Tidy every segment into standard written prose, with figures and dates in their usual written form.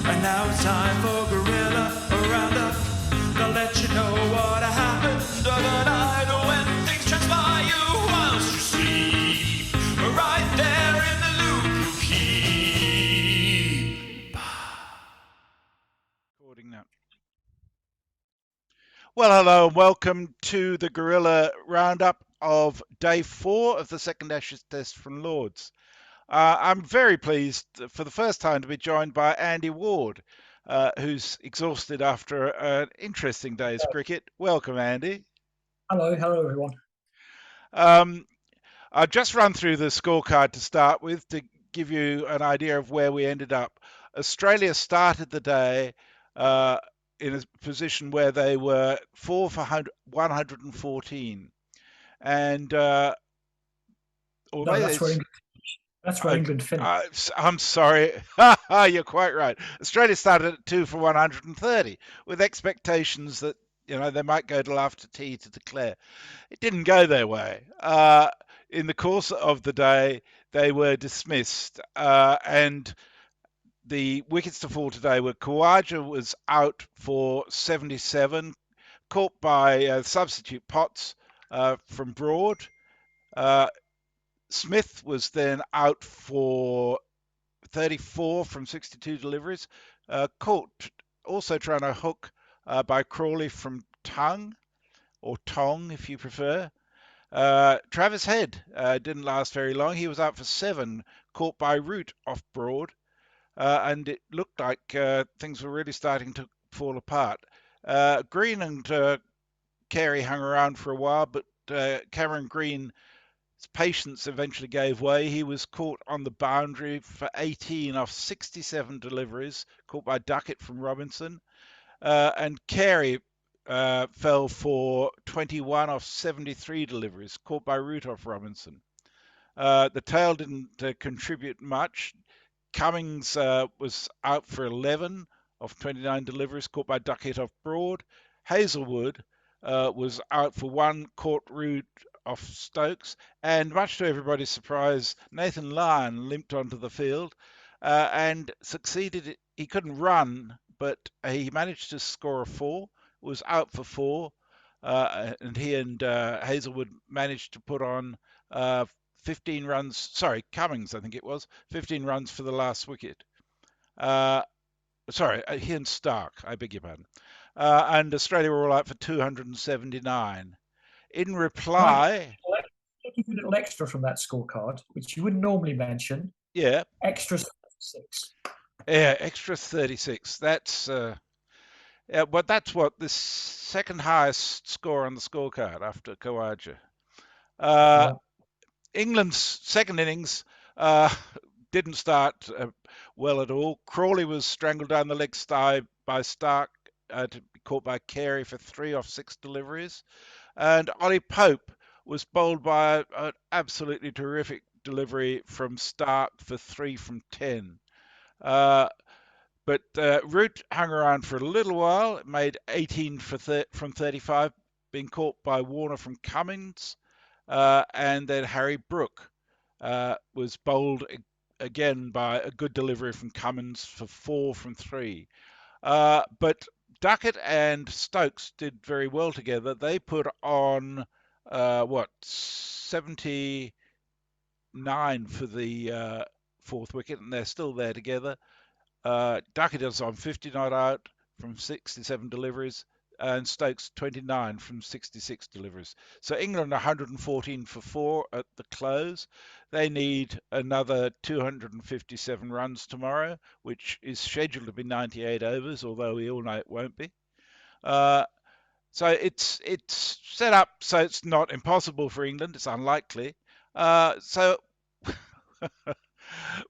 And now it's time for Guerilla Roundup. They'll let you know what happened overnight when things transpire you whilst you sleep. Right there in the loop you keep. Recording now. Well, hello and welcome to the Guerilla Roundup of Day 4 of the second Ashes Test from Lords. I'm very pleased for the first time to be joined by Andy Ward, who's exhausted after an interesting day's cricket. Welcome, Andy. Hello everyone. I'll just run through the scorecard to start with to give you an idea of where we ended up. Australia started the day in a position where they were 4 for 114. And that's where England finished. I'm sorry. You're quite right. Australia started at 2 for 130 with expectations that they might go till after tea to declare. It didn't go their way. In the course of the day, they were dismissed, and the wickets to fall today were Khawaja was out for 77, caught by substitute Potts from Broad. Smith was then out for 34 from 62 deliveries, caught also trying to hook by Crawley from Tong if you prefer. Travis Head didn't last very long. He was out for 7, caught by Root off Broad, and it looked like things were really starting to fall apart. Green and Carey hung around for a while, but Cameron Green's patience eventually gave way. He was caught on the boundary for 18 off 67 deliveries, caught by Duckett from Robinson. And Carey fell for 21 off 73 deliveries, caught by Root off Robinson. The tail didn't contribute much. Cummings was out for 11 off 29 deliveries, caught by Duckett off Broad. Hazelwood was out for 1, caught Root off Stokes, and much to everybody's surprise, Nathan Lyon limped onto the field and succeeded. He couldn't run, but he managed to score a 4, was out for 4, and he and Hazelwood managed to put on 15 runs. Sorry, Cummings, I think it was 15 runs for the last wicket. He and Stark, I beg your pardon. And Australia were all out for 279. In reply, a little extra from that scorecard, which you wouldn't normally mention. Yeah. Extra 36. Yeah, extra 36. That's but that's what the second highest score on the scorecard after Khawaja. England's second innings didn't start well at all. Crawley was strangled down the leg side by Stark to be caught by Carey for 3 off 6 deliveries. And Ollie Pope was bowled by an absolutely terrific delivery from Stark for 3 from 10. But Root hung around for a little while, made 18 from 35, being caught by Warner from Cummins. And then Harry Brook was bowled again by a good delivery from Cummins for 4 from 3. But Duckett and Stokes did very well together. They put on 79 for the 4th wicket, and they're still there together. Duckett is on 50 not out from 67 deliveries, and Stokes 29 from 66 deliveries. So England 114 for 4 at the close. They need another 257 runs tomorrow, which is scheduled to be 98 overs, although we all know it won't be. So it's set up so it's not impossible for England. It's unlikely. So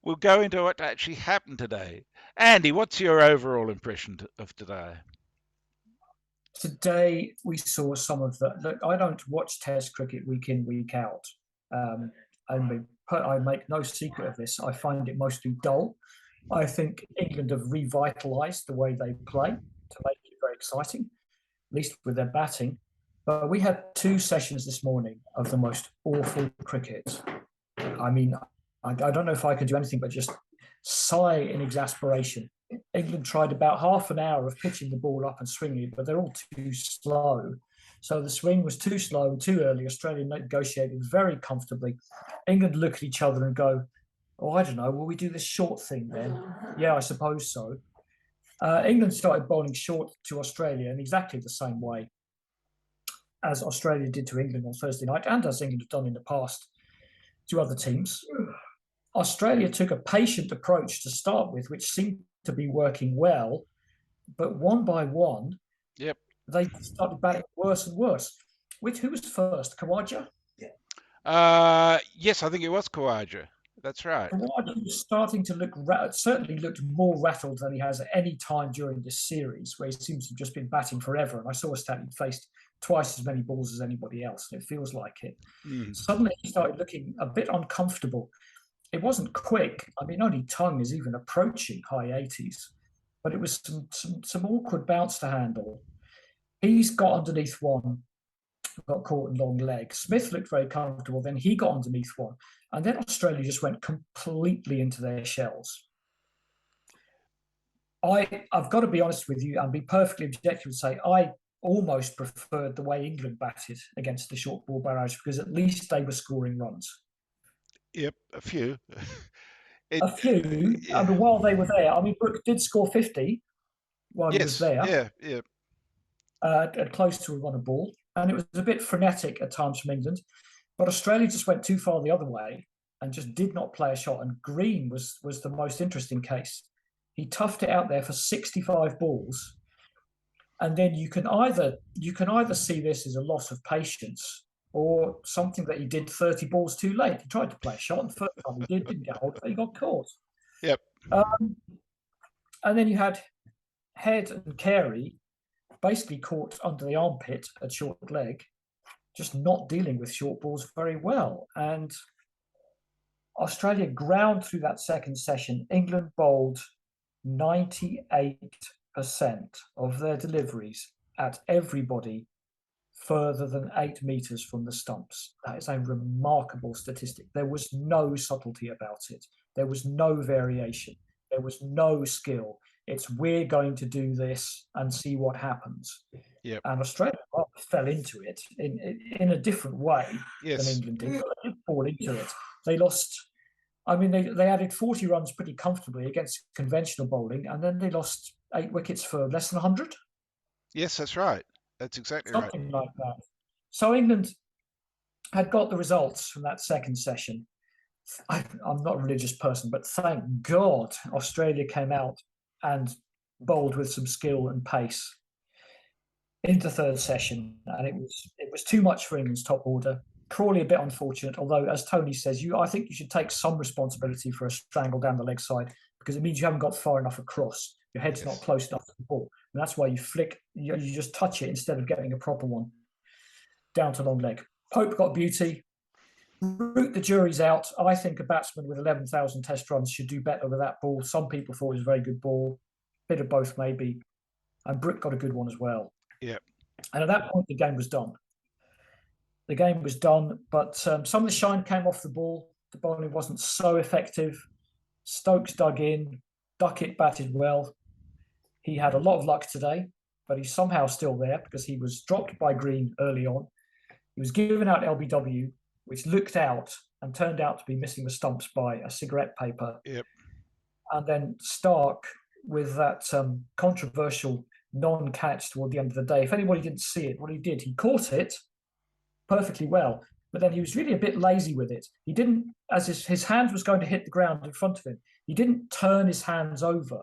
we'll go into what actually happened today. Andy, what's your overall impression of today? Today we saw some of the. Look, I don't watch Test cricket week in, week out. I make no secret of this. I find it mostly dull. I think England have revitalised the way they play to make it very exciting, at least with their batting. But we had 2 sessions this morning of the most awful cricket. I mean, I don't know if I could do anything but just sigh in exasperation England tried about half an hour of pitching the ball up and swinging it, but they're all too slow. So the swing was too slow and too early. Australia negotiated very comfortably. England look at each other and go, "Oh, I don't know. Will we do this short thing then?" Yeah, I suppose so. England started bowling short to Australia in exactly the same way as Australia did to England on Thursday night, and as England have done in the past to other teams. Australia took a patient approach to start with, which seemed to be working well, but one by one, Yep. they started batting worse and worse. Who was first? Kawaja? Yes, I think it was Kawaja. That's right. Kawaja was starting to certainly looked more rattled than he has at any time during this series, where he seems to have just been batting forever. And I saw a stat he faced twice as many balls as anybody else, and it feels like it. Suddenly he started looking a bit uncomfortable. It wasn't quick. I mean, only Tongue is even approaching high 80s, but it was some awkward bounce to handle. He's got underneath one, got caught in long leg. Smith looked very comfortable. Then he got underneath one. And then Australia just went completely into their shells. I've got to be honest with you and be perfectly objective and say I almost preferred the way England batted against the short ball barrage, because at least they were scoring runs. Yep, a few. A few. Yeah. I mean, while they were there, I mean, Brooke did score 50 while he was there. Yeah. At close to a run a ball. And it was a bit frenetic at times from England. But Australia just went too far the other way and just did not play a shot. And Green was the most interesting case. He toughed it out there for 65 balls. And then you can either see this as a loss of patience or something that he did 30 balls too late. He tried to play a shot, and the first time he didn't get hold of it, he got caught. Yep. And then you had Head and Carey basically caught under the armpit at short leg, just not dealing with short balls very well. And Australia ground through that second session. England bowled 98% of their deliveries at everybody further than 8 meters from the stumps. That is a remarkable statistic. There was no subtlety about it. There was no variation. There was no skill. It's we're going to do this and see what happens. Yep. And Australia fell into it in a different way than England did. But they did fall into it. They lost. I mean, they added 40 runs pretty comfortably against conventional bowling, and then they lost 8 wickets for less than 100. Yes, that's right. That's exactly right. Something like that. So England had got the results from that second session. I'm not a religious person, but thank God Australia came out and bowled with some skill and pace into third session, and it was too much for England's top order. Crawley a bit unfortunate, although as Tony says, I think you should take some responsibility for a strangle down the leg side, because it means you haven't got far enough across. Your head's not close enough to the ball, and that's why you flick. You just touch it instead of getting a proper one down to long leg. Pope got beauty. Root, the jury's out. I think a batsman with 11,000 test runs should do better with that ball. Some people thought it was a very good ball. Bit of both, maybe. And Brooke got a good one as well. Yeah. And at that point, the game was done. The game was done, but some of the shine came off the ball. The bowling wasn't so effective. Stokes dug in. Duckett batted well. He had a lot of luck today, but he's somehow still there because he was dropped by Green early on. He was given out LBW, which looked out and turned out to be missing the stumps by a cigarette paper. Yep. And then Stark with that controversial non-catch toward the end of the day. If anybody didn't see it, what he did, he caught it perfectly well, but then he was really a bit lazy with it. He didn't, as his hands was going to hit the ground in front of him, he didn't turn his hands over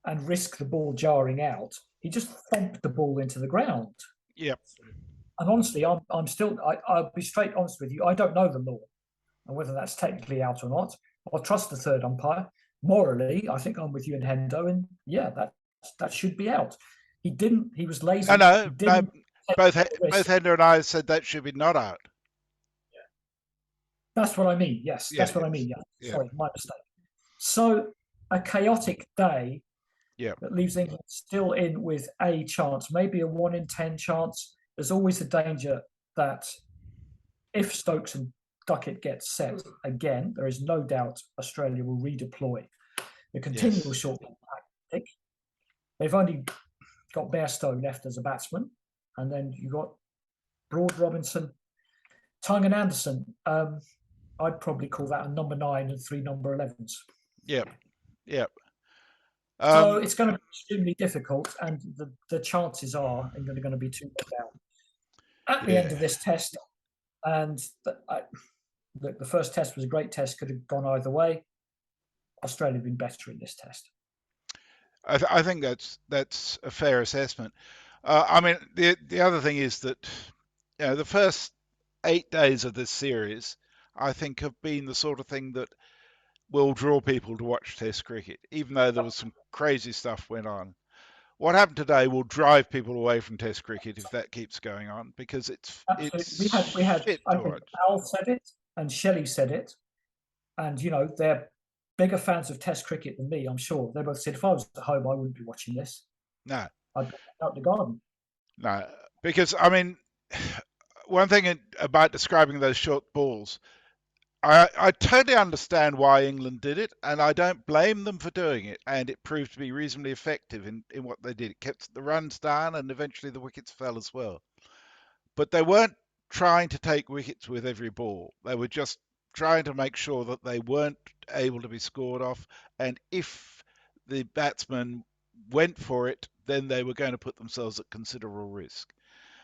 and risk the ball jarring out. He just thumped the ball into the ground. Yep. And honestly, I'll be straight honest with you. I don't know the law and whether that's technically out or not. I'll trust the third umpire. Morally, I think I'm with you and Hendo, and yeah, that should be out. He didn't. He was lazy. No. Both Hendo and I said that should be not out. Yeah. That's what I mean. Yes, that's what I mean. Yeah. Sorry, my mistake. So a chaotic day that leaves England still in with a chance, maybe a 1 in 10 chance. There's always a danger that if Stokes and Duckett get set again, there is no doubt Australia will redeploy. The continual short ball pick. They've only got Bairstow left as a batsman, and then you got Broad, Robinson, Tongue, and Anderson. I'd probably call that a number 9 and 3 number 11s. Yep. So it's going to be extremely difficult, and the chances are England are going to be 2 down at the end of this test. And the first test was a great test, could have gone either way. Australia have been better in this test. I think that's a fair assessment. I mean, the other thing is that the first 8 days of this series, I think, have been the sort of thing that will draw people to watch Test cricket, even though there was some crazy stuff went on. What happened today will drive people away from Test cricket if that keeps going on, because it's absolutely. We had shit I to think watch. Al said it and Shelley said it, and they're bigger fans of Test cricket than me. I'm sure they both said if I was at home, I wouldn't be watching this. No, I'd be out the garden. no, because I mean, one thing about describing those short balls, I totally understand why England did it, and I don't blame them for doing it. And it proved to be reasonably effective in what they did. It kept the runs down, and eventually the wickets fell as well. But they weren't trying to take wickets with every ball. They were just trying to make sure that they weren't able to be scored off. And if the batsmen went for it, then they were going to put themselves at considerable risk.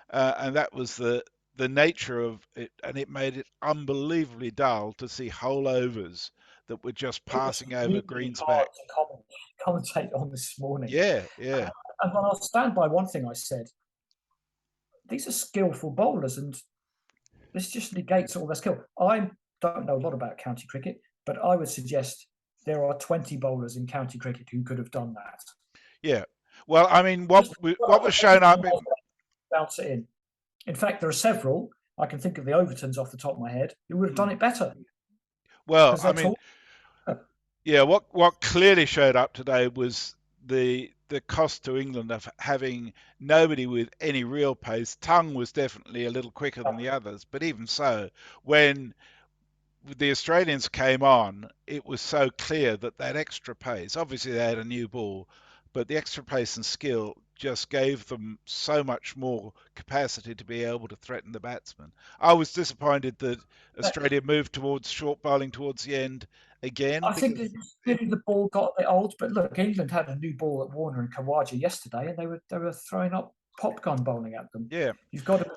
And that was the nature of it, and it made it unbelievably dull to see whole overs that were just passing over Green's back. To commentate on this morning. Yeah. And I'll stand by one thing I said. These are skillful bowlers, and this just negates all their skill. I don't know a lot about county cricket, but I would suggest there are 20 bowlers in county cricket who could have done that. Yeah. Well, I mean, what was shown up... Bounce it in. In fact, there are several. I can think of the Overtons off the top of my head who would have done it better. Well, I mean, what clearly showed up today was the cost to England of having nobody with any real pace. Tongue was definitely a little quicker than the others, but even so, when the Australians came on, it was so clear that extra pace, obviously they had a new ball, but the extra pace and skill just gave them so much more capacity to be able to threaten the batsman. I was disappointed that Australia moved towards short bowling towards the end again. I think maybe the ball got a bit old, but look, England had a new ball at Warner and Khawaja yesterday, and they were throwing up pop gun bowling at them. Yeah, you've got to.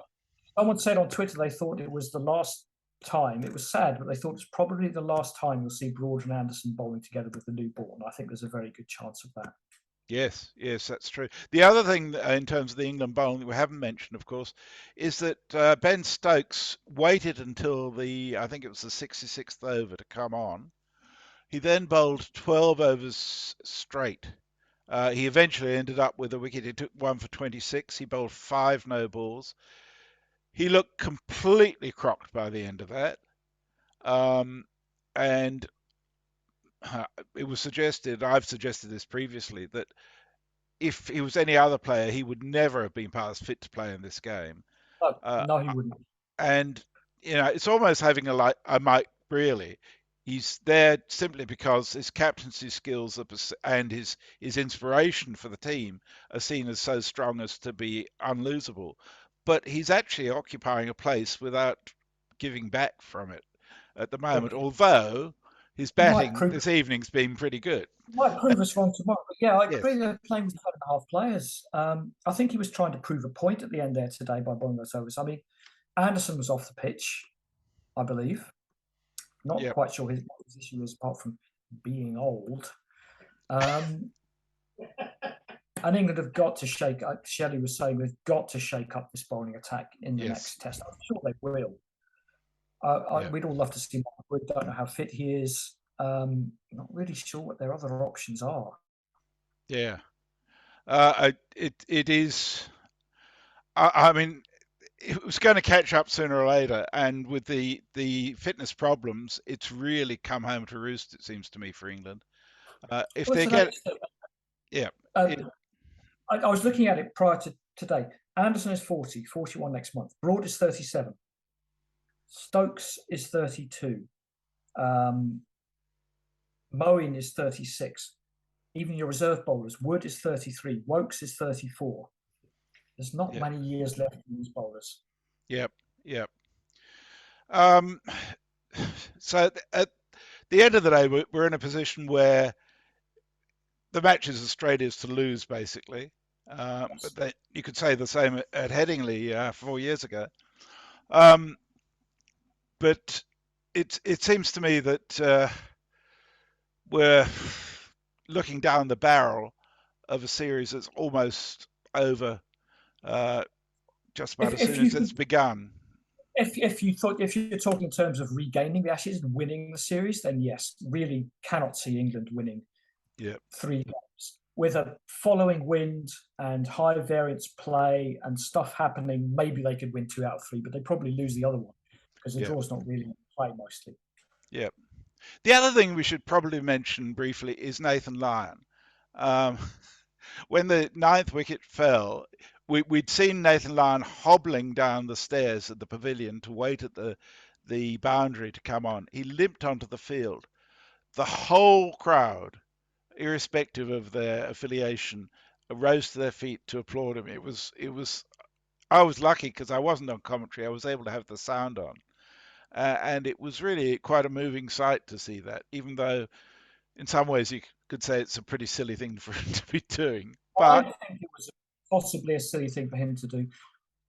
Someone said on Twitter they thought it was the last time. It was sad, but they thought it's probably the last time you'll see Broad and Anderson bowling together with the new ball, and I think there's a very good chance of that. Yes, that's true. The other thing in terms of the England bowling that we haven't mentioned, of course, is that Ben Stokes waited until I think it was the 66th over to come on. He then bowled 12 overs straight. He eventually ended up with a wicket. He took 1 for 26. He bowled 5 no balls. He looked completely crocked by the end of that. And it was suggested, I've suggested this previously, that if he was any other player, he would never have been past fit to play in this game. No, he wouldn't. And, it's almost having a Mike Brearley. He's there simply because his captaincy skills and his inspiration for the team are seen as so strong as to be unlosable. But he's actually occupying a place without giving back from it at the moment, although his batting this evening's been pretty good. Might prove us wrong tomorrow. But yeah, I agree they're playing with 5.5 players. I think he was trying to prove a point at the end there today by bowling those overs. I mean, Anderson was off the pitch, I believe. Not quite sure his position was, apart from being old. And England have got to shake. Shelley was saying they've got to shake up this bowling attack in the next test. I'm sure they will. We'd all love to see Mark Wood. Don't know how fit he is. Not really sure what their other options are. Yeah, it is. I mean, it was going to catch up sooner or later, and with the fitness problems, it's really come home to roost. It seems to me for England. If they get, I was looking at it prior to today. Anderson is 40, 41 next month. Broad is 37. Stokes is 32. Moeen is 36. even your reserve bowlers. Wood is 33, Wokes is 34. There's not Yep. many years left in these bowlers. Yep. Yep. Um, so at the end of the day, we're in a position where the match is as straight as to lose, basically. Yes. But you could say the same at Headingley 4 years ago. Um, but it seems to me that we're looking down the barrel of a series that's almost over uh, just about as If soon as you it's could, begun. if you're talking in terms of regaining the Ashes and winning the series, then yes, really cannot see England winning Yeah, 3 games with a following wind and high variance play and stuff happening. Maybe they could win 2 out of 3, but they probably lose the other one because the yeah, draw's not really in play mostly. yeah. The other thing we should probably mention briefly is Nathan Lyon. Um, when the ninth wicket fell, we'd seen Nathan Lyon hobbling down the stairs at the pavilion to wait at the boundary to come on. He limped onto the field. The whole crowd, irrespective of their affiliation, rose to their feet to applaud him. It was. I was lucky because I wasn't on commentary. I was able to have the sound on, and it was really quite a moving sight to see that. Even though, in some ways, you could say it's a pretty silly thing for him to be doing, I but think it was possibly a silly thing for him to do.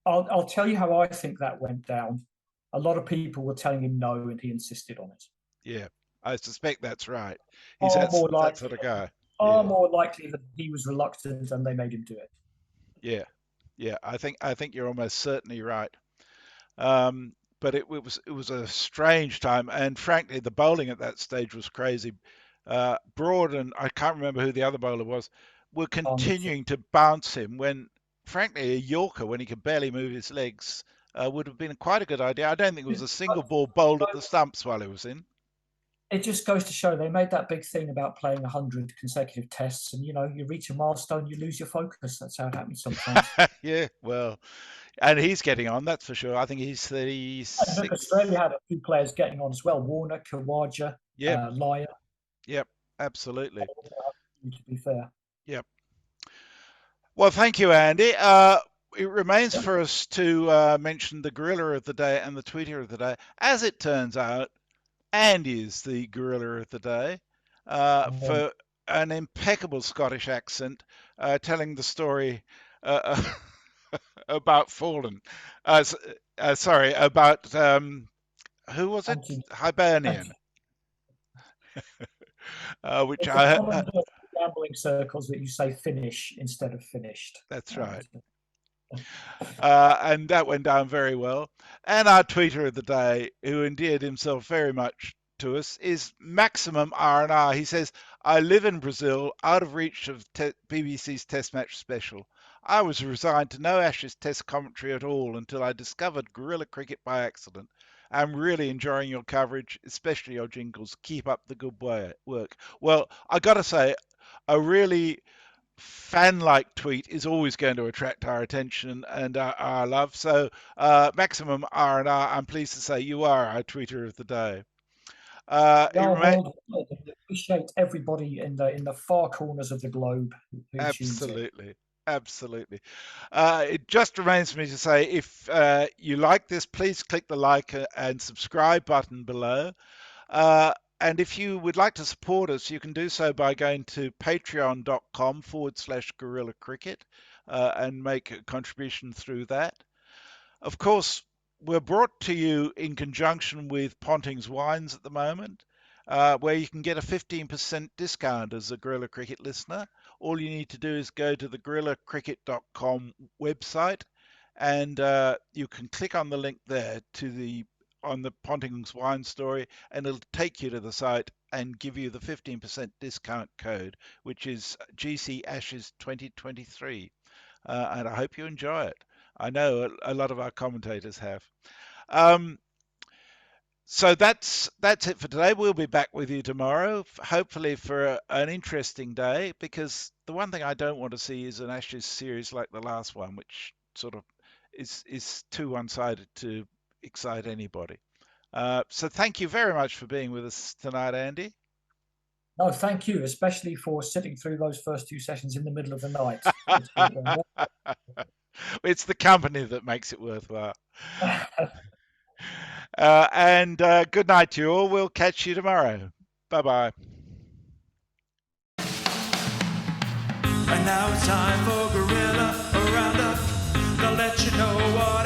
I'll tell you how I think that went down. A lot of people were telling him no, and he insisted on it. yeah, I suspect that's right. He's Far more that likely, sort of guy. far Yeah, more likely that he was reluctant and they made him do it. yeah, yeah. I think you're almost certainly right. Um, but it was a strange time, and frankly, the bowling at that stage was crazy. Broad and I can't remember who the other bowler was were Mitchell. continuing to bounce him when, frankly, a Yorker when he could barely move his legs would have been quite a good idea. I don't think it was a single ball bowled at the stumps while he was in. It just goes to show they made that big thing about playing 100 consecutive tests, and you reach a milestone, you lose your focus. That's how it happens sometimes. Yeah, well, and he's getting on, that's for sure. I think he's And look, 36. Australia had a few players getting on as well: Warner, Kawaja, Yep, Lyon. yep, absolutely. To be fair, Yep. Well, thank you, Andy. It remains yeah. for us to mention the Guerilla of the day and the Tweeter of the day. As it turns out, Andy is the Guerilla of the day for an impeccable Scottish accent, telling the story uh, about Fallen. Sorry, about who was it? Anti, Hibernian, anti, which it's a I. common joke in gambling circles that you say finish instead of finished. That's Uh, right. And that went down very well. And our tweeter of the day, who endeared himself very much to us, is Maximum R&R. He says, I live in Brazil, out of reach of BBC's Test Match Special. I was resigned to no Ashes Test commentary at all until I discovered Guerilla Cricket by accident. I'm really enjoying your coverage, especially your jingles. Keep up the good work. Well, I got to say, a really fan-like tweet is always going to attract our attention and our love. So, Maximum R&R, I'm pleased to say you are our tweeter of the day. We are worldwide, and we appreciate everybody in the far corners of the globe who tunes in. Absolutely. Absolutely. It just remains for me to say if you like this, please click the like and subscribe button below. And if you would like to support us, you can do so by going to patreon.com/Guerilla Cricket and make a contribution through that. Of course, we're brought to you in conjunction with Ponting's Wines at the moment, where you can get a 15% discount as a Guerilla Cricket listener. All you need to do is go to the guerillacricket.com website and you can click on the link there on the Ponting's Wine story, and it'll take you to the site and give you the 15% discount code, which is GC Ashes 2023. And I hope you enjoy it. I know a lot of our commentators have. Um, so that's it for today. We'll be back with you tomorrow, hopefully for an interesting day. Because the one thing I don't want to see is an Ashes series like the last one, which sort of is too one-sided to excite anybody. So thank you very much for being with us tonight, Andy. No, thank you, especially for sitting through those first 2 sessions in the middle of the night. It's been, It's the company that makes it worthwhile. And good night to you all. We'll catch you tomorrow. Bye-bye. And now it's time for Guerilla, a roundup. They'll let you know what